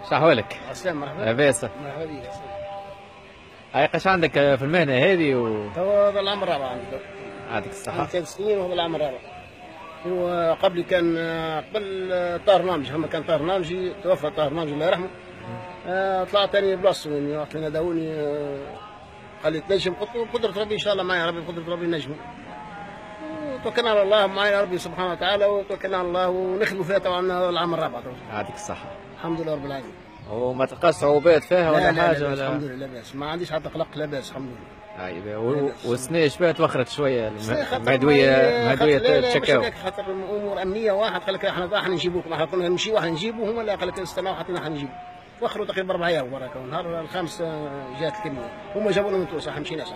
شحوالك؟ السلام مرحبا. لاباس؟ مرحبا بك. هاي قاش عندك في المهنة هذه توا هذا العام الرابع عندي. يعطيك الصحة. عندي 3 سنين وهذا العام الرابع. وقبلي كان قبل طاهر نامجي، هم كان طاهر نامجي، توفى طاهر نامجي الله يرحمه. طلعت ثاني بلاصتو، يعني وقت اللي نادوني قال لي تنجم، قلت له بقدرة ربي إن شاء الله معي ربي، بقدرة ربي نجم. وتوكلنا على الله، معي ربي سبحانه وتعالى، وتوكلنا على الله ونخدموا فيها طبعا العام الرابع. يعطيك الصحة. الحمد لله رب العالمين. وما تلقاش صعوبات فيها ولا لا حاجة؟ لا ولا الحمد لله لاباس، ما عنديش حتى قلق، لاباس الحمد لله. والسنة شبيه توخرت شوية المعدوية تشكاو. خاطر امور امنيه، واحد قال لك احنا راح نجيبوكم، احنا كنا نمشيو راح نجيبوهم، ولا قال لك استناو حتى راح نجيبو. وخروا تقريبا 4 ايام برك، النهار الخامس جات الكميه، هما جابونا من تونس، احنا مشيناش.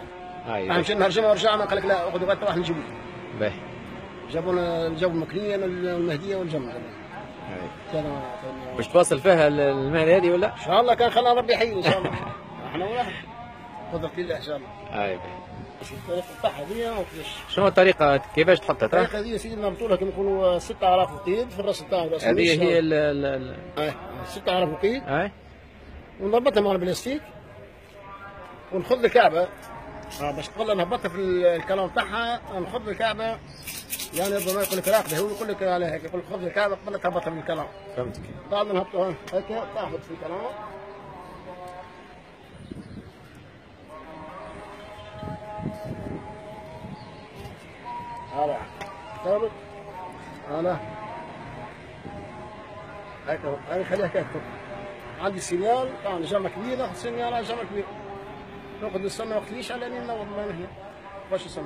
احنا مشينا نهار الجمعه ورجعنا، قال لك لا اخذوا غدا راح نجيبوكم. باهي. جابوا المكنيه والمهديه والجمع. باش تواصل فيها المهنة هذه ولا؟ ان شاء الله كان خلينا ربي يحيي ان شاء الله. احنا ولا قدرة الله ان شاء الله. باهي. الطريقه تاعها هذه شنو الطريقة كيفاش تحطها؟ الطريقه هذه سيدي نربطوا كما نقولوا 6000 وقيد في الراس تاعها. هذه هي 6000 وقيد. اي. ونربطها مع البلاستيك ونخذ الكعبه باش تقول نهبطها في الكلام تاعها، نخذ الكعبه، يعني ربما يقول لك راقده، هو يقول لك على هيك، يقول لك خذ الكعبه قبل تهبطها من الكلام. فهمتك. بعد ما نهبطوها هيك تهبط في الكلام. هلا ثابت. هلا هيك هاي خليها هيك. عندي سينيال طبعا جامعة كبيرة، ناخذ سينيال على جامعة كبيرة، نقعد نستنى وقت ليش على اني نوض ما نهي باش نستنى.